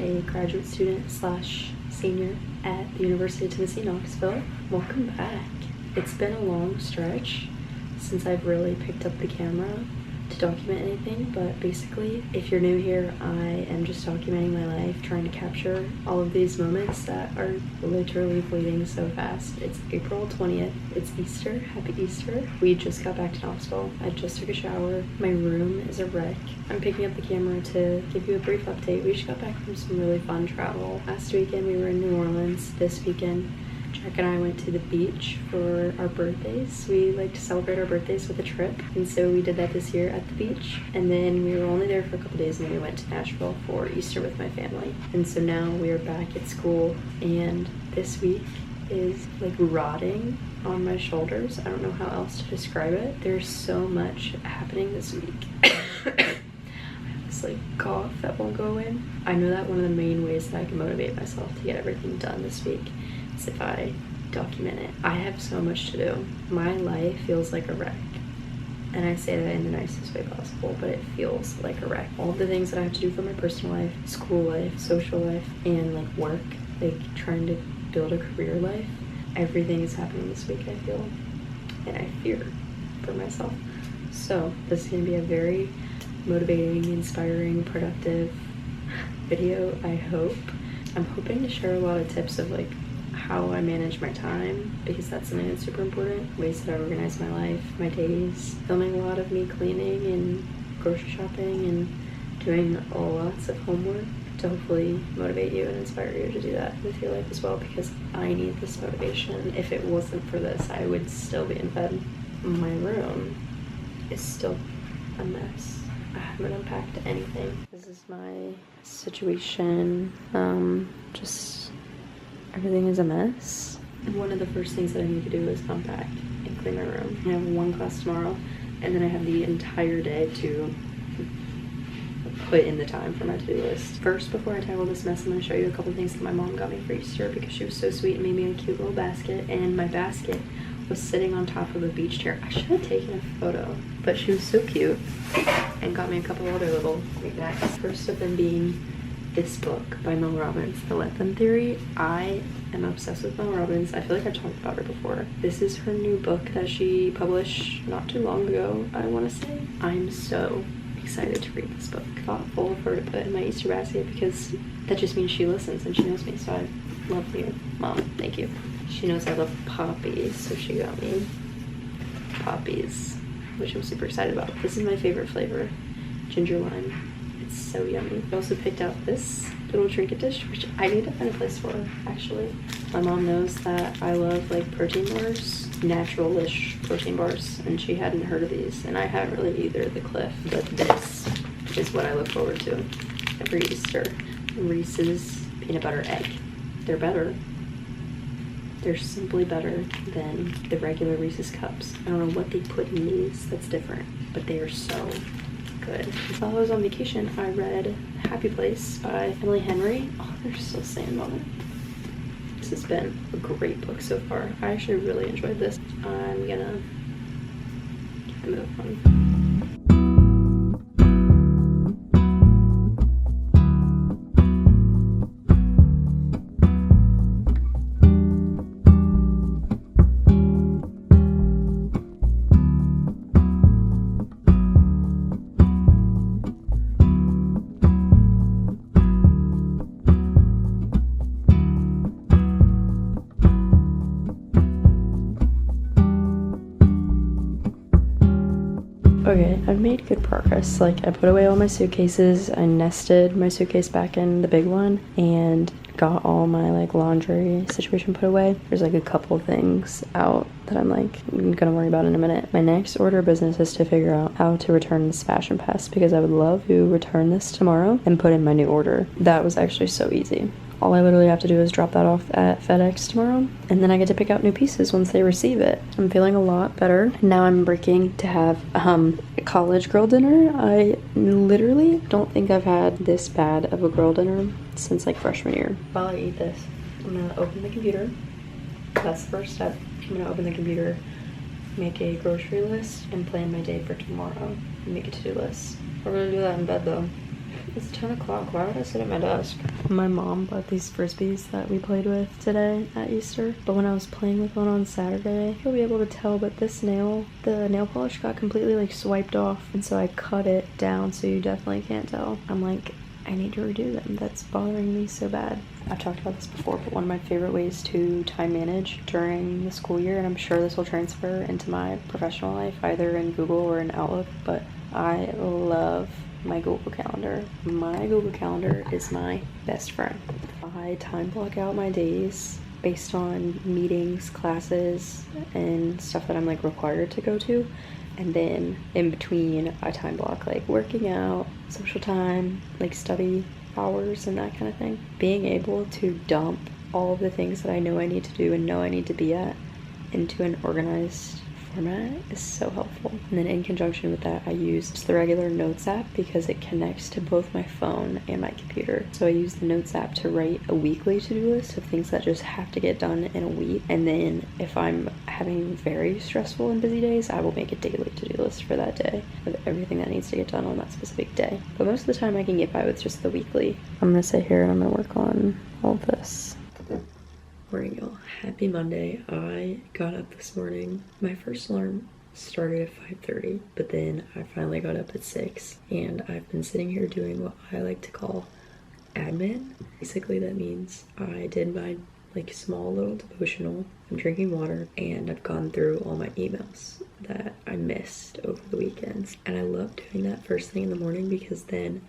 a graduate student slash senior at the University of Tennessee, Knoxville. Welcome back. It's been a long stretch since I've really picked up the camera to document anything, but basically, if you're new here, I am just documenting my life, trying to capture all of these moments that are literally fleeting so fast. It's April 20th. It's Easter. Happy Easter. We just got back to Knoxville. I just took a shower. My room is a wreck. I'm picking up the camera to give you a brief update. We just got back from some really fun travel. Last weekend, we were in New Orleans. This weekend, Jack and I went to the beach for our birthdays. We like to celebrate our birthdays with a trip, and so we did that this year at the beach. And then we were only there for a couple days, and then we went to Nashville for Easter with my family. And so now we are back at school, and this week is like rotting on my shoulders. I don't know how else to describe it. There's so much happening this week. I have this like cough that won't go away. I know that one of the main ways that I can motivate myself to get everything done this week is if I document it. I have so much to do. My life feels like a wreck. And I say that in the nicest way possible, but it feels like a wreck. All the things that I have to do for my personal life, school life, social life, and like work, like trying to build a career life, everything is happening this week, I feel. And I fear for myself. So this is gonna be a very motivating, inspiring, productive video, I hope. I'm hoping to share a lot of tips of like how I manage my time, because that's something that's super important. Ways that I organize my life, my days. Filming a lot of me cleaning and grocery shopping and doing lots of homework to hopefully motivate you and inspire you to do that with your life as well, because I need this motivation. If it wasn't for this, I would still be in bed. My room is still a mess. I haven't unpacked anything. This is my situation. Just everything is a mess. One of the first things that I need to do is unpack and clean my room. I have one class tomorrow, and then I have the entire day to put in the time for my to-do list. First, before I tackle this mess, I'm going to show you a couple things that my mom got me for Easter, because she was so sweet and made me a cute little basket, and my basket was sitting on top of a beach chair. I should have taken a photo, but she was so cute and got me a couple other little knickknacks. First of them being this book by Mel Robbins, The Let Them Theory. I am obsessed with Mel Robbins. I feel like I've talked about her before. This is her new book that she published not too long ago, I want to say. I'm so excited to read this book. Thoughtful of her to put in my Easter basket, because that just means she listens and she knows me, so I love you, Mom. Thank you. She knows I love poppies, so she got me poppies, which I'm super excited about. This is my favorite flavor, ginger lime. It's so yummy. I also picked out this little trinket dish, which I need to find a place for, actually. My mom knows that I love like protein bars, natural-ish protein bars, and she hadn't heard of these, and I haven't really either, the Cliff, but this is what I look forward to every Easter. Reese's peanut butter egg. They're better. They're simply better than the regular Reese's cups. I don't know what they put in these that's different, but they are so good. While I was on vacation, I read Happy Place by Emily Henry. Oh, they're still saying about it. This has been a great book so far. I actually really enjoyed this. I'm gonna move on. Okay, I've made good progress. Like, I put away all my suitcases, I nested my suitcase back in the big one, and got all my like laundry situation put away. There's like a couple things out that I'm like gonna worry about in a minute. My next order of business is to figure out how to return this fashion pass, because I would love to return this tomorrow and put in my new order. That was actually so easy. All I literally have to do is drop that off at FedEx tomorrow, and then I get to pick out new pieces once they receive it. I'm feeling a lot better. Now I'm breaking to have a college girl dinner. I literally don't think I've had this bad of a girl dinner since like freshman year. While I eat this, I'm gonna open the computer. That's the first step. I'm gonna open the computer, make a grocery list, and plan my day for tomorrow, and make a to-do list. We're gonna do that in bed though. It's 10 o'clock. Why would I sit at my desk? My mom bought these frisbees that we played with today at Easter. But when I was playing with one on Saturday, you'll be able to tell, but the nail polish got completely like swiped off. And so I cut it down so you definitely can't tell. I'm like, I need to redo them. That's bothering me so bad. I've talked about this before, but one of my favorite ways to time manage during the school year, and I'm sure this will transfer into my professional life, either in Google or in Outlook, but I love my Google Calendar. My Google Calendar is my best friend. I time block out my days based on meetings, classes, and stuff that I'm like required to go to. And then in between, I time block like working out, social time, like study hours and that kind of thing. Being able to dump all of the things that I know I need to do and know I need to be at into an organized format is so helpful. And then in conjunction with that, I use just the regular Notes app because it connects to both my phone and my computer. So I use the Notes app to write a weekly to-do list of things that just have to get done in a week. And then if I'm having very stressful and busy days, I will make a daily to-do list for that day of everything that needs to get done on that specific day. But most of the time I can get by with just the weekly. I'm gonna sit here and I'm gonna work on all this. Morning, y'all. Happy Monday. I got up this morning. My first alarm started at 5:30, but then I finally got up at 6, and I've been sitting here doing what I like to call admin. Basically, that means I did my like small little devotional. I'm drinking water, and I've gone through all my emails that I missed over the weekends. And I love doing that first thing in the morning because then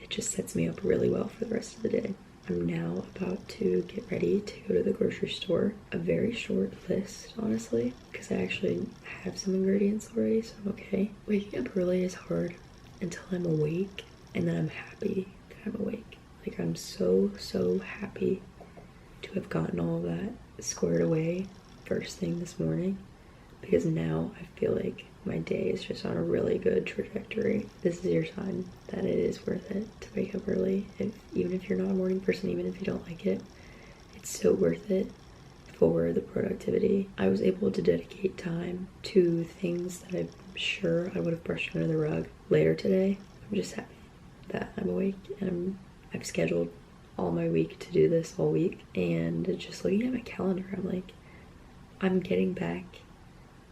it just sets me up really well for the rest of the day. I'm now about to get ready to go to the grocery store. A very short list, honestly, because I actually have some ingredients already, so I'm okay. Waking up early is hard until I'm awake, and then I'm happy that I'm awake. Like, I'm so happy to have gotten all of that squared away first thing this morning, because now I feel like my day is just on a really good trajectory. This is your sign that it is worth it to wake up early. Even if you're not a morning person, even if you don't like it, it's so worth it for the productivity. I was able to dedicate time to things that I'm sure I would have brushed under the rug later today. I'm just happy that I'm awake and I've scheduled all my week to do this all week. And just looking at my calendar, I'm like, I'm getting back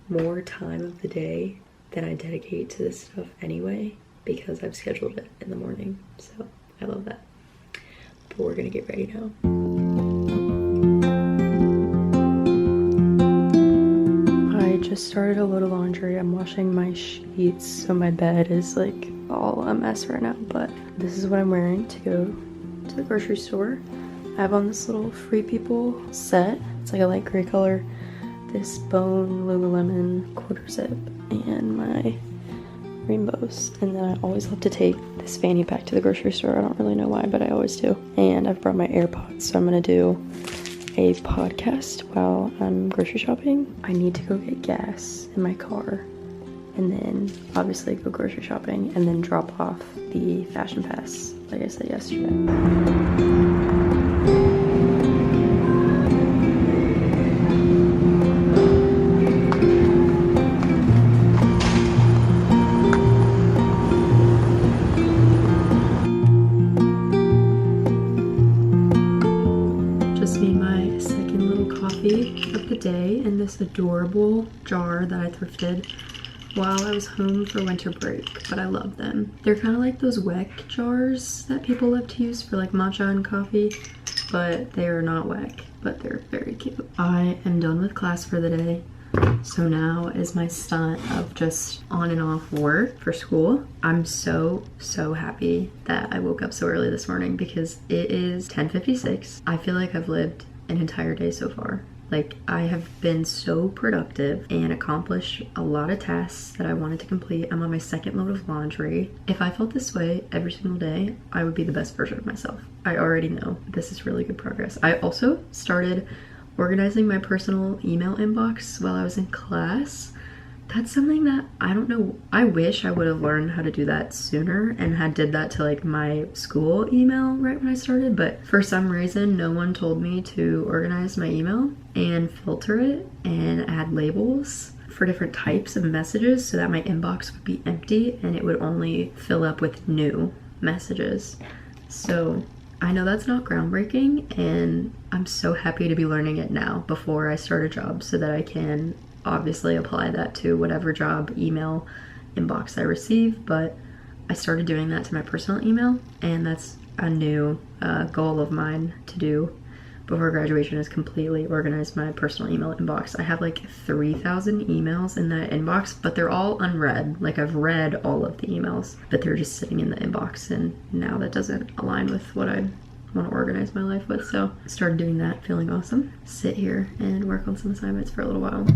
more time of the day than I dedicate to this stuff anyway because I've scheduled it in the morning. So I love that. But we're gonna get ready now. I just started a load of laundry. I'm washing my sheets, so my bed is like all a mess right now, but this is what I'm wearing to go to the grocery store. I have on this little Free People set. It's like a light gray color. This bone Lululemon quarter zip and my rainbows. And then I always love to take this fanny pack to the grocery store. I don't really know why, but I always do. And I've brought my AirPods, so I'm gonna do a podcast while I'm grocery shopping. I need to go get gas in my car and then obviously go grocery shopping and then drop off the fashion pass like I said yesterday. Of the day in this adorable jar that I thrifted while I was home for winter break, but I love them. They're kind of like those WEC jars that people love to use for like matcha and coffee, but they are not WEC, but they're very cute. I am done with class for the day, so now is my stunt of just on and off work for school. I'm so happy that I woke up so early this morning because it is 10:56. I feel like I've lived an entire day so far. Like, I have been so productive and accomplished a lot of tasks that I wanted to complete. I'm on my second load of laundry. If I felt this way every single day, I would be the best version of myself. I already know this is really good progress. I also started organizing my personal email inbox while I was in class. That's something that I don't know. I wish I would have learned how to do that sooner and had did that to like my school email right when I started, but for some reason no one told me to organize my email and filter it and add labels for different types of messages so that my inbox would be empty and it would only fill up with new messages. So I know that's not groundbreaking, and I'm so happy to be learning it now before I start a job so that I can obviously apply that to whatever job email inbox I receive. But I started doing that to my personal email, and that's a new goal of mine to do before graduation, is completely organize my personal email inbox. I have like 3,000 emails in that inbox, but they're all unread. Like, I've read all of the emails, but they're just sitting in the inbox, and now that doesn't align with what I want to organize my life with. So I started doing that, feeling awesome. Sit here and work on some assignments for a little while.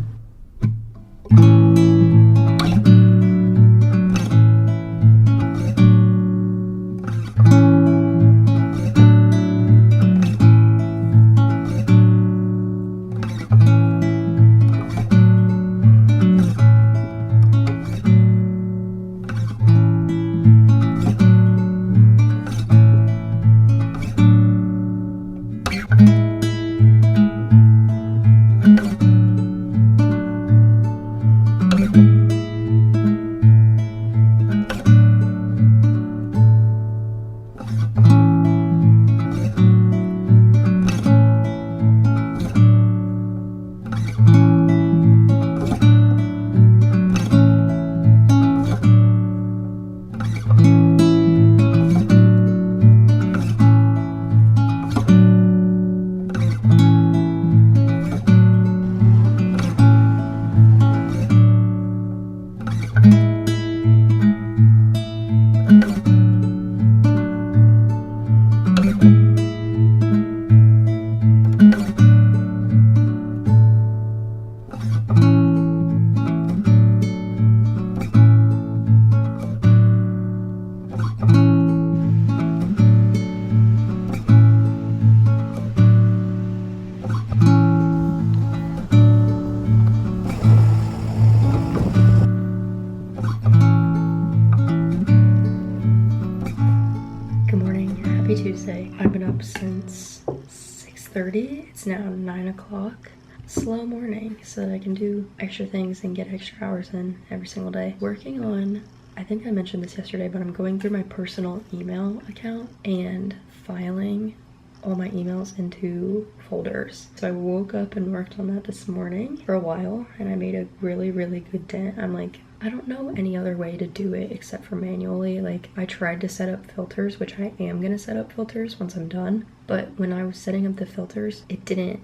Tuesday. I've been up since 6:30. It's now 9 o'clock. Slow morning so that I can do extra things and get extra hours in every single day. Working on, I think I mentioned this yesterday, but I'm going through my personal email account and filing all my emails into folders. So I woke up and worked on that this morning for a while, and I made a really good dent. I'm like, I don't know any other way to do it except for manually. Like, I tried to set up filters, which I am gonna set up filters once I'm done, but when I was setting up the filters, it didn't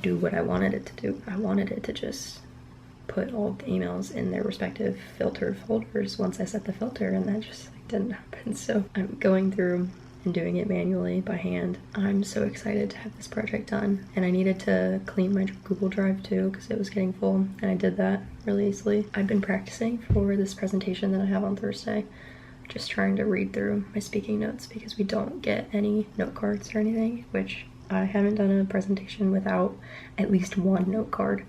do what I wanted it to do. I wanted it to just put all the emails in their respective filtered folders once I set the filter, and that just like didn't happen. So I'm going through and doing it manually by hand. I'm so excited to have this project done, and I needed to clean my Google Drive too because it was getting full, and I did that really easily. I've been practicing for this presentation that I have on Thursday, just trying to read through my speaking notes because we don't get any note cards or anything, which I haven't done a presentation without at least one note card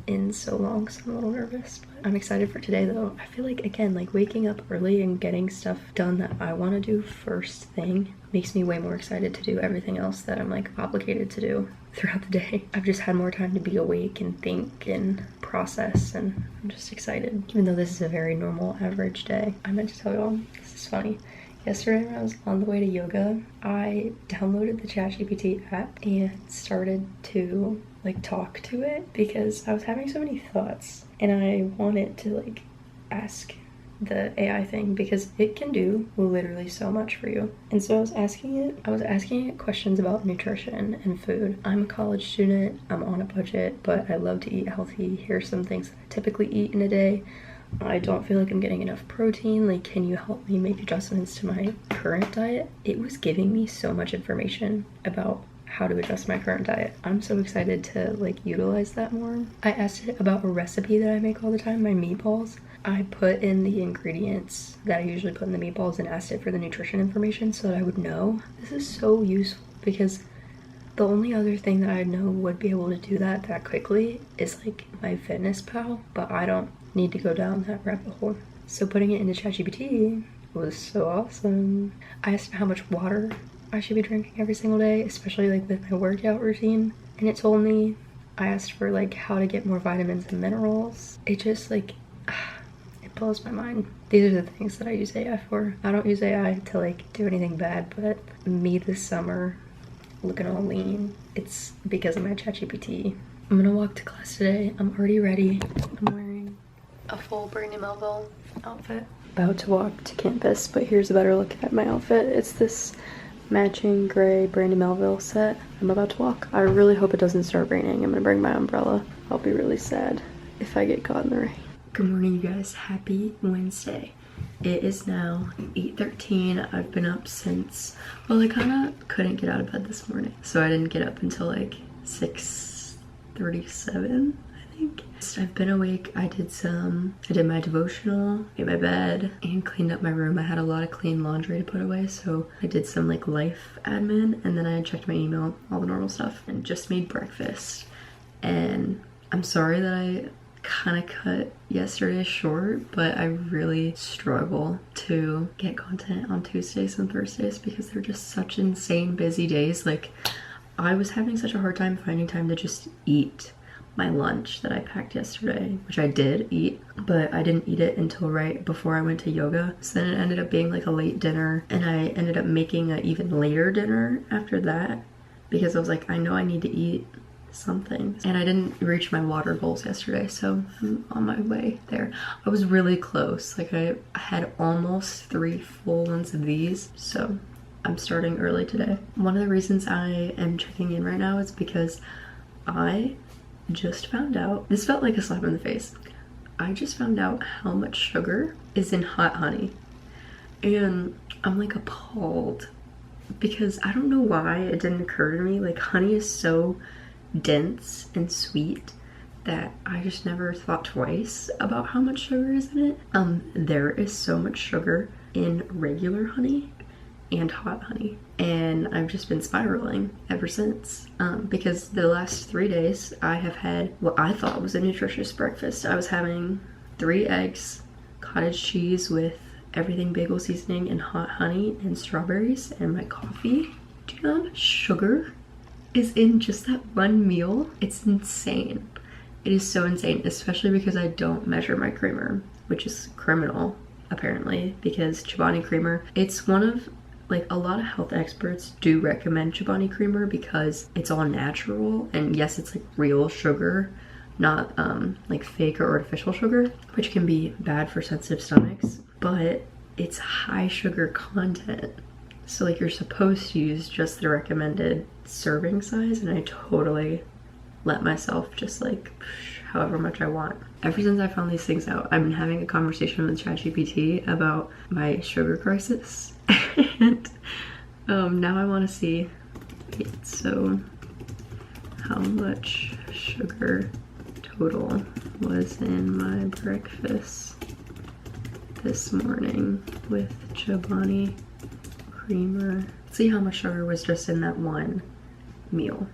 in so long, so I'm a little nervous, but I'm excited for today though. I feel like, again, like waking up early and getting stuff done that I want to do first thing makes me way more excited to do everything else that I'm like obligated to do throughout the day. I've just had more time to be awake and think and process, and I'm just excited. Even though this is a very normal average day. I meant to tell y'all, this is funny. Yesterday when I was on the way to yoga, I downloaded the ChatGPT app and started to like talk to it because I was having so many thoughts, and I wanted to like ask the AI thing because it can do literally so much for you. And so I was asking it questions about nutrition and food. I'm a college student, I'm on a budget, but I love to eat healthy. Here's some things that I typically eat in a day. I don't feel like I'm getting enough protein. Like, can you help me make adjustments to my current diet? It was giving me so much information about how to adjust my current diet. I'm so excited to like utilize that more. I asked it about a recipe that I make all the time, my meatballs. I put in the ingredients that I usually put in the meatballs and asked it for the nutrition information so that I would know. This is so useful because the only other thing that I know would be able to do that quickly is like my Fitness Pal, but I don't need to go down that rabbit hole. So putting it into ChatGPT was so awesome. I asked how much water I should be drinking every single day, especially like with my workout routine, and it told me. I asked for like how to get more vitamins and minerals. It just like it blows my mind. These are the things that I use AI for. I don't use AI to like do anything bad, but me this summer looking all lean, it's because of my ChatGPT. I'm gonna walk to class today. I'm already ready. I'm wearing a full Brandy Melville outfit. About to walk to campus, but here's a better look at my outfit. It's this matching gray Brandy Melville set. I'm about to walk. I really hope it doesn't start raining. I'm gonna bring my umbrella. I'll be really sad if I get caught in the rain. Good morning, you guys. Happy Wednesday. It is now 8:13. I've been up since, well, I kind of couldn't get out of bed this morning, so I didn't get up until like 6:37, I think. I've been awake. I did my devotional, made my bed, and cleaned up my room. I had a lot of clean laundry to put away, so I did some like life admin, and then I checked my email, all the normal stuff, and just made breakfast. And I'm sorry that I kind of cut yesterday short, but I really struggle to get content on Tuesdays and Thursdays because they're just such insane busy days. Like, I was having such a hard time finding time to just eat my lunch that I packed yesterday, which I did eat, but I didn't eat it until right before I went to yoga. So then it ended up being like a late dinner, and I ended up making an even later dinner after that because I was like, I know I need to eat something. And I didn't reach my water goals yesterday, so I'm on my way there. I was really close. Like, I had almost 3 full ones of these, so I'm starting early today. One of the reasons I am checking in right now is because I just found out, this felt like a slap in the face, I just found out how much sugar is in hot honey, and I'm like appalled because I don't know why it didn't occur to me. Like, honey is so dense and sweet that I just never thought twice about how much sugar is in it. There is so much sugar in regular honey and hot honey, and I've just been spiraling ever since because the last 3 days I have had what I thought was a nutritious breakfast. I was having 3 eggs, cottage cheese with everything bagel seasoning, and hot honey and strawberries, and my coffee. Do you know how much sugar is in just that one meal? It's insane. It is so insane, especially because I don't measure my creamer, which is criminal apparently, because Chobani creamer, it's one of, like, a lot of health experts do recommend Chobani creamer because it's all natural, and yes, it's like real sugar, not like fake or artificial sugar, which can be bad for sensitive stomachs, but it's high sugar content. So like, you're supposed to use just the recommended serving size, and I totally let myself just like however much I want. Ever since I found these things out, I've been having a conversation with ChatGPT about my sugar crisis. And now I want to see, so how much sugar total was in my breakfast this morning with Chobani creamer. See how much sugar was just in that one meal.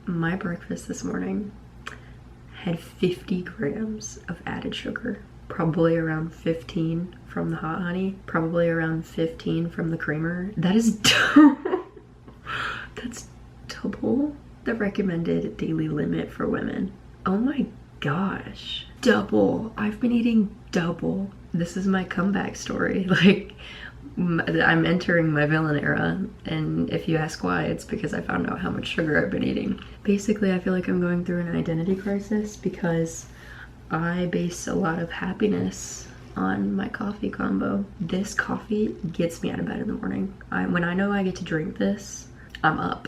My breakfast this morning had 50 grams of added sugar, probably around 15 from the hot honey, probably around 15 from the creamer. That is that's double the recommended daily limit for women. Oh my gosh, double. I've been eating double. This is my comeback story. Like, I'm entering my villain era, and if you ask why, it's because I found out how much sugar I've been eating. Basically, I feel like I'm going through an identity crisis because I base a lot of happiness on my coffee combo. This coffee gets me out of bed in the morning. When I know I get to drink this, I'm up.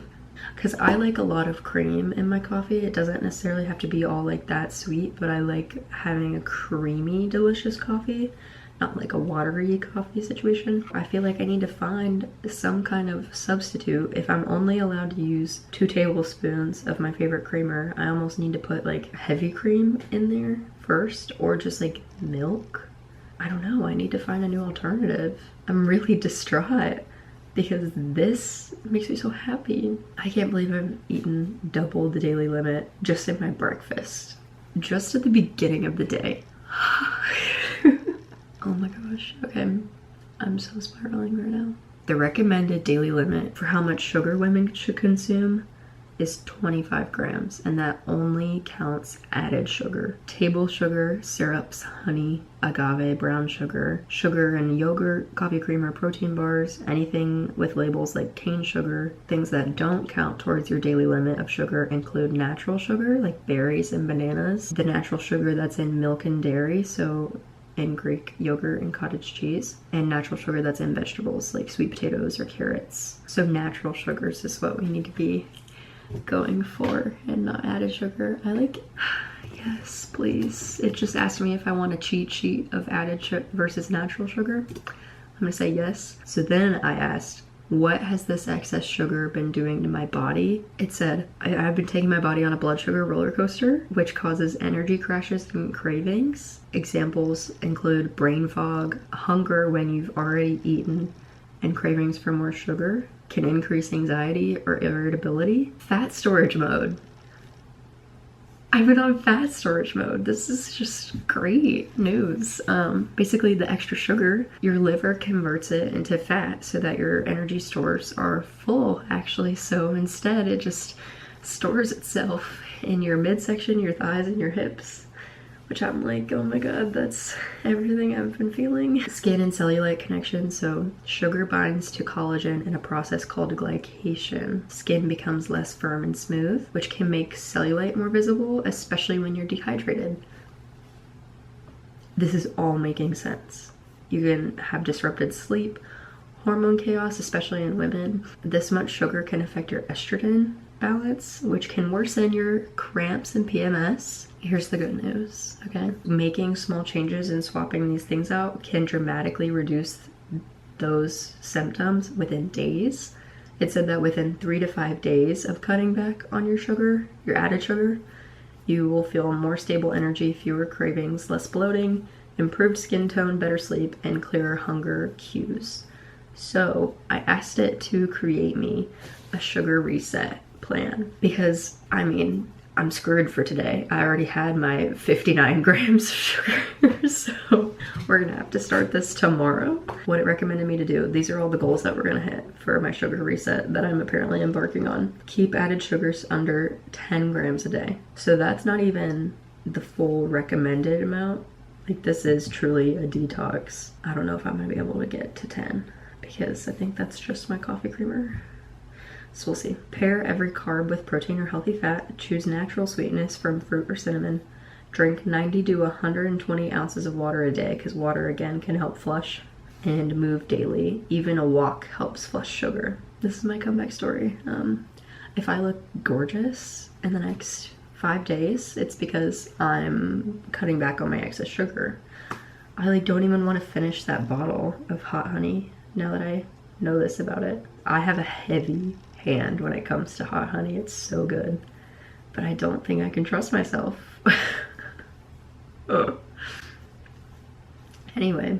Because I like a lot of cream in my coffee. It doesn't necessarily have to be all like that sweet, but I like having a creamy, delicious coffee, not like a watery coffee situation. I feel like I need to find some kind of substitute. If I'm only allowed to use 2 tablespoons of my favorite creamer, I almost need to put like heavy cream in there first, or just like milk. I don't know, I need to find a new alternative. I'm really distraught because this makes me so happy. I can't believe I've eaten double the daily limit just in my breakfast, just at the beginning of the day. Oh my gosh, okay, I'm so spiraling right now. The recommended daily limit for how much sugar women should consume is 25 grams, and that only counts added sugar. Table sugar, syrups, honey, agave, brown sugar, sugar and yogurt, coffee creamer, protein bars, anything with labels like cane sugar. Things that don't count towards your daily limit of sugar include natural sugar, like berries and bananas, the natural sugar that's in milk and dairy, so in Greek yogurt and cottage cheese, and natural sugar that's in vegetables like sweet potatoes or carrots. So natural sugars is what we need to be going for, and not added sugar. I like, yes, please. It just asked me if I want a cheat sheet of added sugar versus natural sugar. I'm gonna say yes. So then I asked, what has this excess sugar been doing to my body? It said, I've been taking my body on a blood sugar roller coaster, which causes energy crashes and cravings. Examples include brain fog, hunger when you've already eaten, and cravings for more sugar. Can increase anxiety or irritability. Fat storage mode. I've been on fat storage mode. This is just great news. Basically the extra sugar, your liver converts it into fat so that your energy stores are full actually. So instead it just stores itself in your midsection, your thighs, and your hips. Which I'm like, oh my god, that's everything I've been feeling. Skin and cellulite connection. So sugar binds to collagen in a process called glycation. Skin becomes less firm and smooth, which can make cellulite more visible, especially when you're dehydrated. This is all making sense. You can have disrupted sleep, hormone chaos, especially in women. This much sugar can affect your estrogen balance, which can worsen your cramps and PMS. Here's the good news, okay? Making small changes and swapping these things out can dramatically reduce those symptoms within days. It said that within 3 to 5 days of cutting back on your sugar, your added sugar, you will feel more stable energy, fewer cravings, less bloating, improved skin tone, better sleep, and clearer hunger cues. So I asked it to create me a sugar reset plan because, I mean, I'm screwed for today. I already had my 59 grams of sugar, so we're gonna have to start this tomorrow. What it recommended me to do, these are all the goals that we're gonna hit for my sugar reset that I'm apparently embarking on. Keep added sugars under 10 grams a day. So that's not even the full recommended amount. Like, this is truly a detox. I don't know if I'm gonna be able to get to 10 because I think that's just my coffee creamer. So we'll see. Pair every carb with protein or healthy fat. Choose natural sweetness from fruit or cinnamon. Drink 90 to 120 ounces of water a day, because water again can help flush. And move daily. Even a walk helps flush sugar. This is my comeback story. If I look gorgeous in the next 5 days, it's because I'm cutting back on my excess sugar. I like don't even want to finish that bottle of hot honey now that I know this about it. I have a heavy hand when it comes to hot honey. It's so good, but I don't think I can trust myself. Anyway,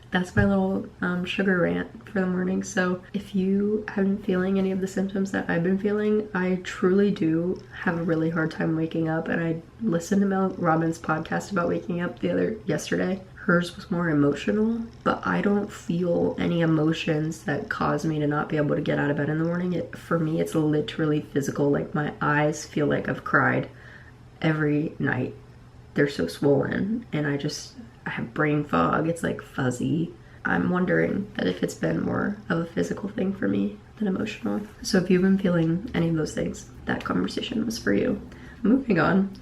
that's my little sugar rant for the morning. So if you haven't been feeling any of the symptoms that I've been feeling, I truly do have a really hard time waking up. And I listened to Mel Robbins' podcast about waking up yesterday. Hers was more emotional, but I don't feel any emotions that cause me to not be able to get out of bed in the morning. For me, it's literally physical. Like, my eyes feel like I've cried every night. They're so swollen, and I have brain fog. It's like fuzzy. I'm wondering that if it's been more of a physical thing for me than emotional. So if you've been feeling any of those things, that conversation was for you. Moving on.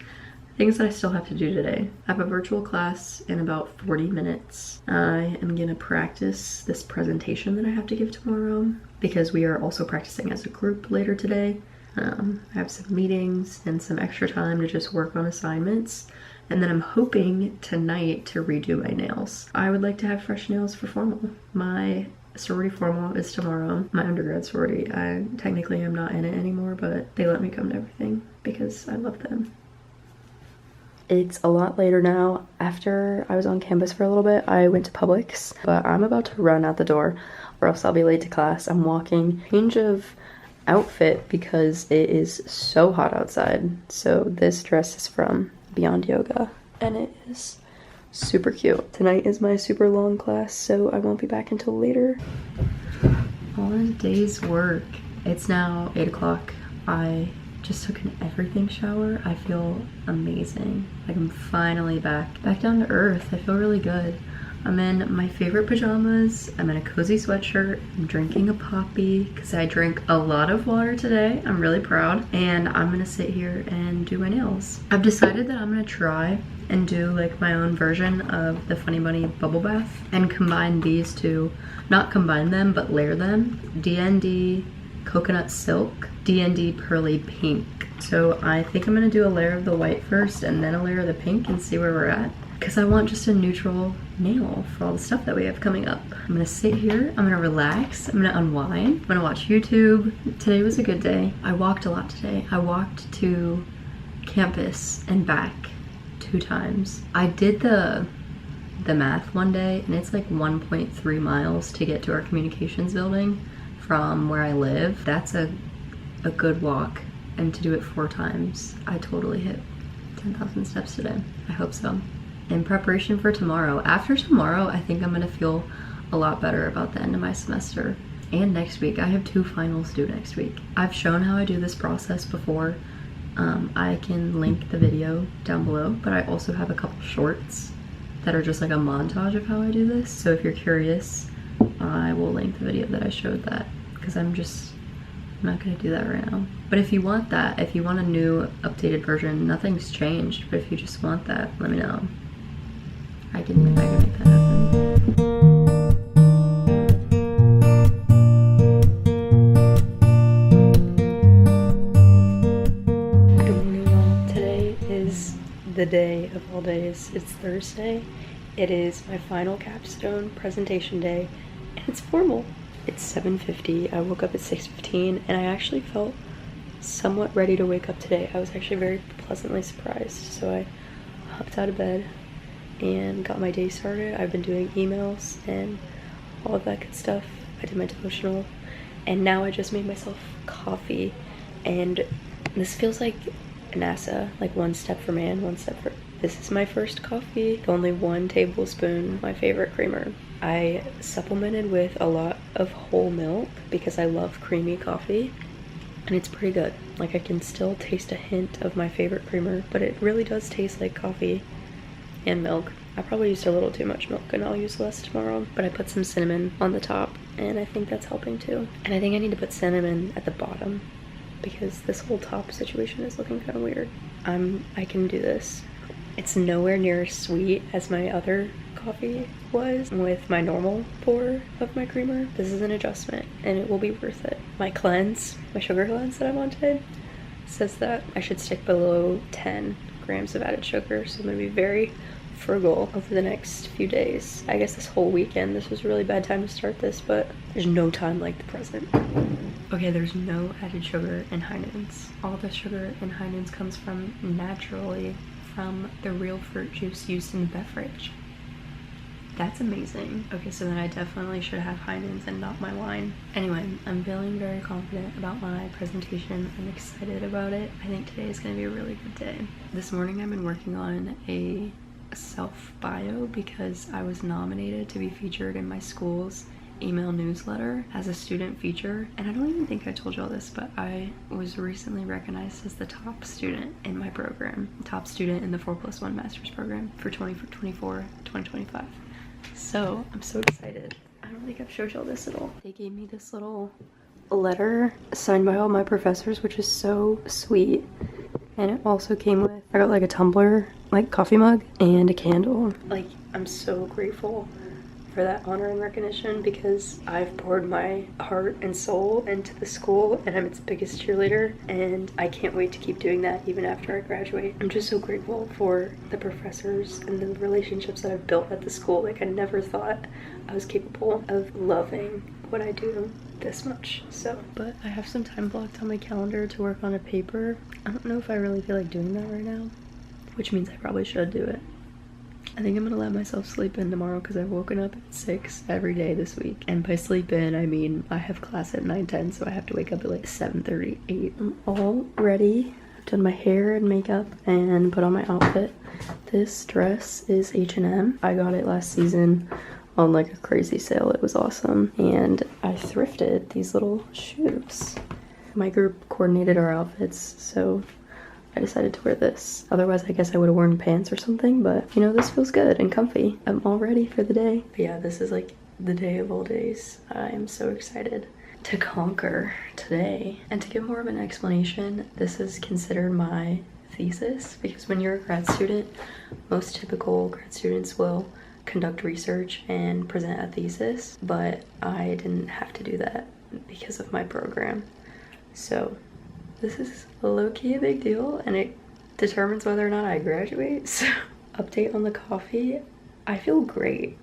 Things that I still have to do today. I have a virtual class in about 40 minutes. I am gonna practice this presentation that I have to give tomorrow because we are also practicing as a group later today. I have some meetings and some extra time to just work on assignments. And then I'm hoping tonight to redo my nails. I would like to have fresh nails for formal. My sorority formal is tomorrow. My undergrad sorority, I technically am not in it anymore, but they let me come to everything because I love them. It's a lot later now. After I was on campus for a little bit, I went to Publix, but I'm about to run out the door or else I'll be late to class. I'm walking. Change of outfit because it is so hot outside. So this dress is from Beyond Yoga and it is super cute. Tonight is my super long class, so I won't be back until later. On day's work, it's now 8 o'clock. I Just took an everything shower. I feel amazing. Like I'm finally back down to earth. I feel really good. I'm in my favorite pajamas. I'm in a cozy sweatshirt. I'm drinking a Poppy because I drank a lot of water today. I'm really proud. And I'm gonna sit here and do my nails. I've decided that I'm gonna try and do like my own version of the Funny Bunny bubble bath and combine these two, not combine them, but layer them. DND Coconut Silk, DND Pearly Pink. So I think I'm gonna do a layer of the white first and then a layer of the pink and see where we're at. Because I want just a neutral nail for all the stuff that we have coming up. I'm gonna sit here, I'm gonna relax, I'm gonna unwind, I'm gonna watch YouTube. Today was a good day. I walked a lot today. I walked to campus and back 2 times. I did the math one day and it's like 1.3 miles to get to our communications building from where I live. That's a good walk, and to do it 4 times, I totally hit 10,000 steps today. I hope so. In preparation for tomorrow. After tomorrow, I think I'm gonna feel a lot better about the end of my semester. And next week, I have 2 finals due next week. I've shown how I do this process before. I can link the video down below, but I also have a couple shorts that are just like a montage of how I do this. So if you're curious, I will link the video that I showed that, because I'm not gonna do that right now. But if you want that, if you want a new updated version, nothing's changed, but if you just want that, let me know. I can make that happen. Good morning, y'all. Today is the day of all days. It's Thursday. It is my final capstone presentation day, and it's formal. It's 7:50. I woke up at 6:15, and I actually felt somewhat ready to wake up today. I was actually very pleasantly surprised. So I hopped out of bed and got my day started. I've been doing emails and all of that good stuff. I did my devotional, and now I just made myself coffee. And this feels like NASA, like one step for man, one step for... This is my first coffee, only 1 tablespoon, my favorite creamer. I supplemented with a lot of whole milk because I love creamy coffee, and it's pretty good. Like, I can still taste a hint of my favorite creamer, but it really does taste like coffee and milk. I probably used a little too much milk and I'll use less tomorrow, but I put some cinnamon on the top and I think that's helping too. And I think I need to put cinnamon at the bottom because this whole top situation is looking kind of weird. I can do this. It's nowhere near as sweet as my other coffee was with my normal pour of my creamer. This is an adjustment and it will be worth it. My cleanse, my sugar cleanse that I wanted, says that I should stick below 10 grams of added sugar, so I'm gonna be very frugal over the next few days. I guess this whole weekend. This was a really bad time to start this, but there's no time like the present. Okay, there's no added sugar in high noons. All the sugar in high noons comes from naturally from the real fruit juice used in the beverage. That's amazing. Okay, so then I definitely should have high noons and not my wine. Anyway, I'm feeling very confident about my presentation. I'm excited about it. I think today is gonna be a really good day. This morning I've been working on a self-bio because I was nominated to be featured in my school's email newsletter as a student feature. And I don't even think I told y'all this, but I was recently recognized as the top student in my program. Top student in the 4+1 master's program for 2024-2025. So I'm so excited. I don't think I've showed y'all this at all. They gave me this little letter signed by all my professors, which is so sweet. And it also came with, I got like a tumbler, like coffee mug, and a candle. Like, I'm so grateful for that honor and recognition because I've poured my heart and soul into the school and I'm its biggest cheerleader, and I can't wait to keep doing that even after I graduate. I'm just so grateful for the professors and the relationships that I've built at the school. Like, I never thought I was capable of loving what I do this much. So, but I have some time blocked on my calendar to work on a paper. I don't know if I really feel like doing that right now, which means I probably should do it. I think I'm gonna let myself sleep in tomorrow because I've woken up at 6 every day this week. And by sleep in, I mean I have class at 9:10, so I have to wake up at like 7:30, 8. I'm all ready. I've done my hair and makeup and put on my outfit. This dress is H&M. I got it last season on like a crazy sale. It was awesome. And I thrifted these little shoes. My group coordinated our outfits, so I decided to wear this. Otherwise, I guess I would have worn pants or something, but you know, this feels good and comfy. I'm all ready for the day. But yeah, this is like the day of all days. I am so excited to conquer today. And to give more of an explanation, this is considered my thesis, because when you're a grad student, most typical grad students will conduct research and present a thesis, but I didn't have to do that because of my program. So this is low-key a big deal, and it determines whether or not I graduate. So update on the coffee, I feel great.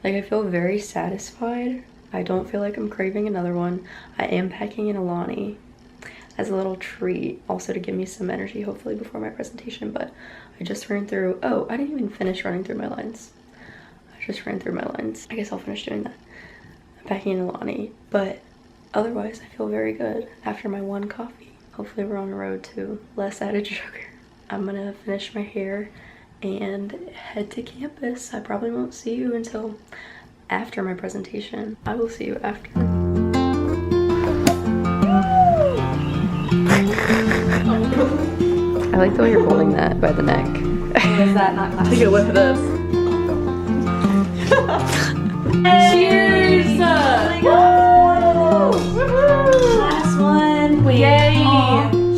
Like, I feel very satisfied. I don't feel like I'm craving another one. I am packing an Alani as a little treat, also to give me some energy, hopefully, before my presentation. But I just ran through, oh, I didn't even finish running through my lines. I just ran through my lines. I guess I'll finish doing that. I'm packing an Alani, but otherwise I feel very good after my one coffee. Hopefully we're on the road to less added sugar. I'm gonna finish my hair and head to campus. I probably won't see you until after my presentation. I will see you after. I like the way you're holding that by the neck. Is that not classic? Take a whiff of this. Cheers! Last one. Wait. Yay!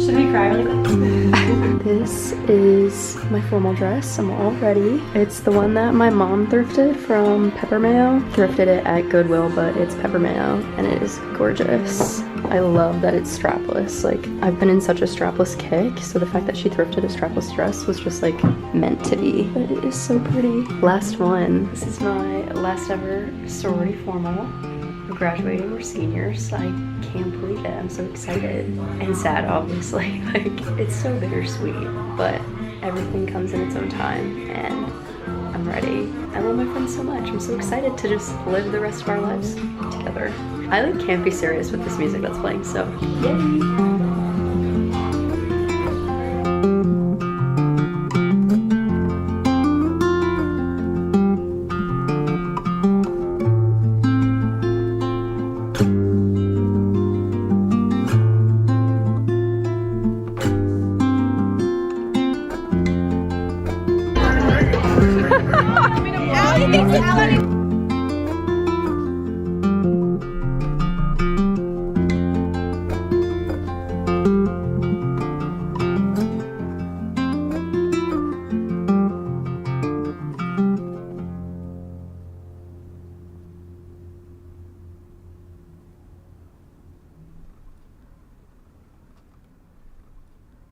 Should we cry really quick? This is my formal dress. I'm all ready. It's the one that my mom thrifted from Pepper Mayo. Thrifted it at Goodwill, but it's Pepper Mayo, and it is gorgeous. I love that it's strapless. Like, I've been in such a strapless kick, so the fact that she thrifted a strapless dress was just like meant to be. But it is so pretty. Last one. This is my last ever sorority formal. We're graduating, we're seniors. I can't believe it. I'm so excited and sad, obviously. Like, it's so bittersweet, but everything comes in its own time, and I'm ready. I love my friends so much. I'm so excited to just live the rest of our lives together. I like can't be serious with this music that's playing, so yay!